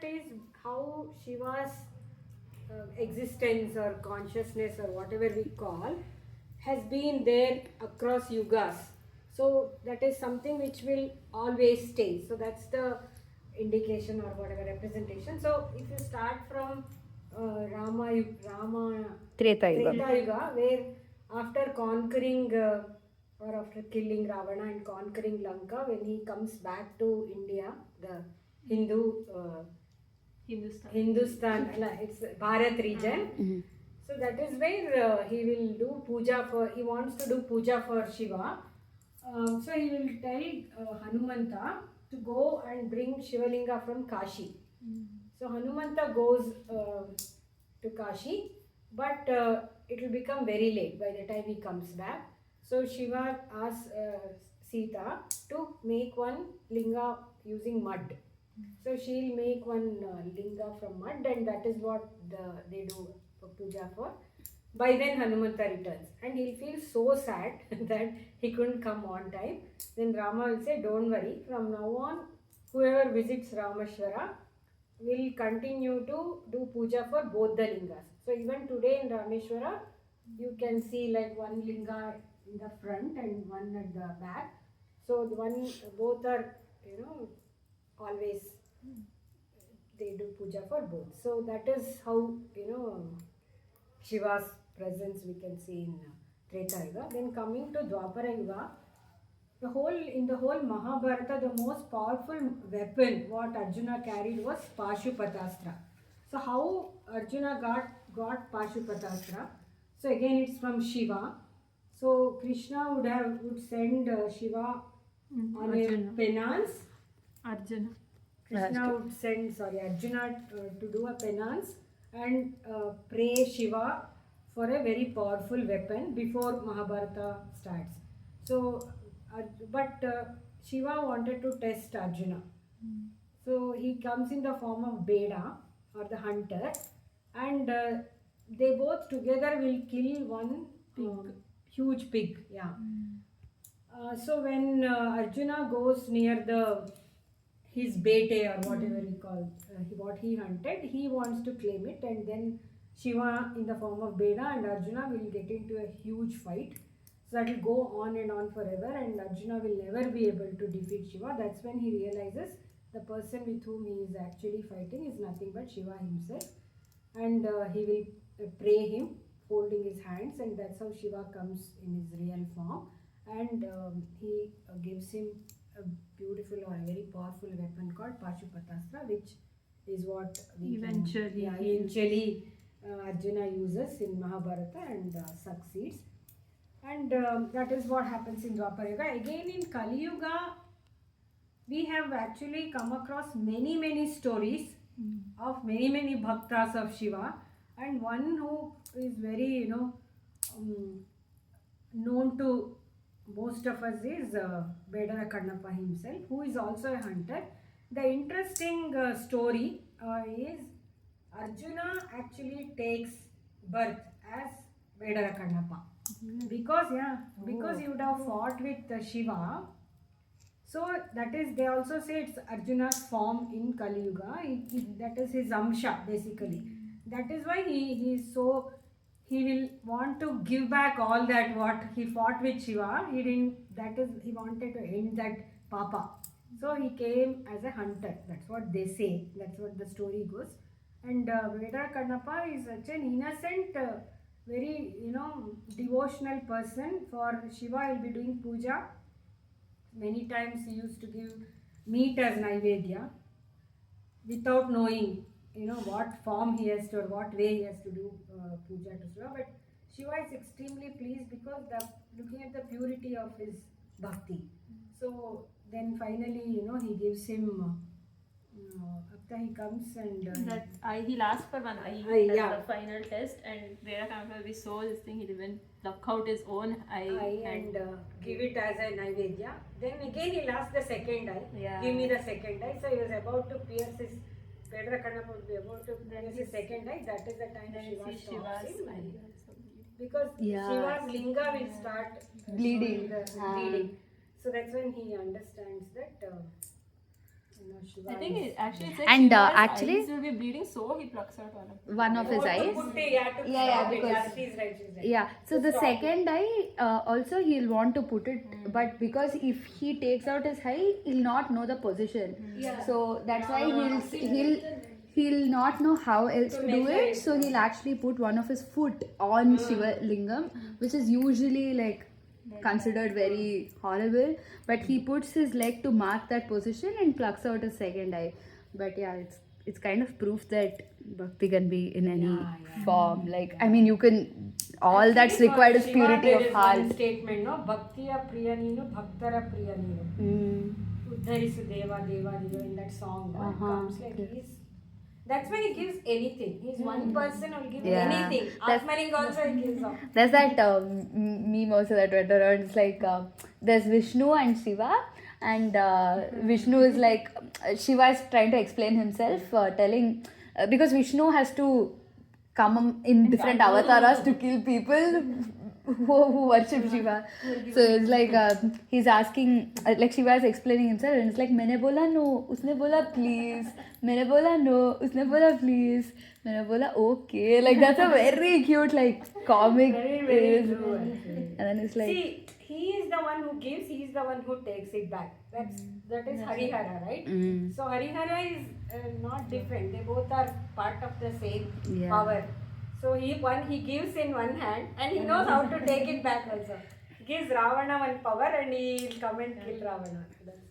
that is how Shiva's existence or consciousness or whatever we call has been there across yugas. So that is something which will always stay. So that's the indication or whatever representation. So if you start from Rama Treta Yuga. Treta Yuga, where after conquering or after killing Ravana and conquering Lanka, when he comes back to India, the Hindu Hindustan, it's Bharat region. So that is where he will do puja for, he wants to do puja for Shiva. So he will tell Hanumanta to go and bring Shivalinga from Kashi. So Hanumanta goes to Kashi, but it will become very late by the time he comes back. So Shiva asks Sita to make one linga using mud. So she'll make one linga from mud, and that is what they do puja for. By then Hanumanta returns and he'll feel so sad that he couldn't come on time. Then Rama will say, don't worry, from now on whoever visits Rameshwara will continue to do puja for both the lingas. So even today in Rameshwara you can see like one linga in the front and one at the back. So the one, both are, always they do puja for both. So that is how, Shiva's presence we can see in Treta Yuga. Then coming to Dwapara Yuga, in the whole Mahabharata, the most powerful weapon what Arjuna carried was Pashupatastra. So how Arjuna got Pashupatastra? So again it's from Shiva. So Krishna would send Shiva on a penance. Krishna would send Arjuna to do a penance and pray Shiva for a very powerful weapon before Mahabharata starts. So, but Shiva wanted to test Arjuna. So he comes in the form of Beda or the hunter, and they both together will kill one huge pig. Yeah. So when Arjuna goes near his bete or whatever he called, what he hunted, he wants to claim it, and then Shiva in the form of Beda and Arjuna will get into a huge fight. So that will go on and on forever, and Arjuna will never be able to defeat Shiva. That's when he realizes the person with whom he is actually fighting is nothing but Shiva himself, and he will pray him holding his hands, and that's how Shiva comes in his real form, and he gives him a beautiful or a very powerful weapon called Pashupatastra, which is what eventually Arjuna uses in Mahabharata and succeeds. And that is what happens in Dwapara Yuga. Again in Kali Yuga, we have actually come across many stories of many bhaktas of Shiva, and one who is very known to most of us is Bedara Kannappa himself, who is also a hunter. The interesting story is Arjuna actually takes birth as Bedara Kannappa because he would have fought with Shiva. So that is, they also say it's Arjuna's form in Kali Yuga. That is his amsha basically. That is why he will want to give back all that what he fought with Shiva. He wanted to end that papa. So he came as a hunter. That's what they say. That's what the story goes. And Vedara Kannappa is such an innocent, very devotional person. For Shiva, he'll be doing puja. Many times he used to give meat as Naivedya without knowing what form he has to or what way he has to do puja to Shiva. But Shiva is extremely pleased because looking at the purity of his bhakti. So then finally he gives him after he comes and he'll ask for one eye as the final test, and where we saw this thing, he'll even pluck out his own eye and give it as a Naivedya. Then again he'll ask the second eye. Yeah. Give me the second eye. So he was about to pierce his Vedara Kannappa would be about to pierce his second eye. That is the time Shiva stops him. Because Shiva's linga will start bleeding. So that's when he understands that No, Shiva I think is- it actually it's like And, Shiva's actually- eyes will be bleeding, so he plucks out one of them. One of his Oh, to eyes. put it, yeah, to Yeah, stop it. because- Yeah, she's right, she's right. Yeah, so To the stop it. second eye also he'll want to put it, but because if he takes out his eye, he'll not know the position. Yeah. So that's why he'll not know how else to do it. So he'll actually put one of his foot on Shiva Lingam, which is usually like considered very horrible. But he puts his leg to mark that position and plucks out his second eye. But yeah, it's kind of proof that bhakti can be in any form. Like I mean, you can all that's Actually, required is Shiva, purity there of is heart. one statement, no? Bhaktiya priya neenu, bhaktara priya neenu. Uddharisu deva deva deva in that song. No? It comes like that's why he gives anything. He's one person who will give Yeah. anything. That's- Atmaling also he gives all. There's that meme also that went around. It's like there's Vishnu and Shiva, and Vishnu is like Shiva is trying to explain himself, telling because Vishnu has to come in different avatars to kill people who worship Shiva. So it's like he's asking, like Shiva is explaining himself, and it's like मैंने बोला no, उसने बोला please, मैंने बोला no, उसने बोला please, मैंने बोला okay. Like that's a very cute like comic. Very, very is. true, actually. And then it's like See, he is the one who gives, he is the one who takes it back. That is Harihara, right? So Harihara is not different. They both are part of the same Yeah. power. So he gives in one hand and he knows how to take it back also. Gives Ravana one power and he will come and kill Ravana. That's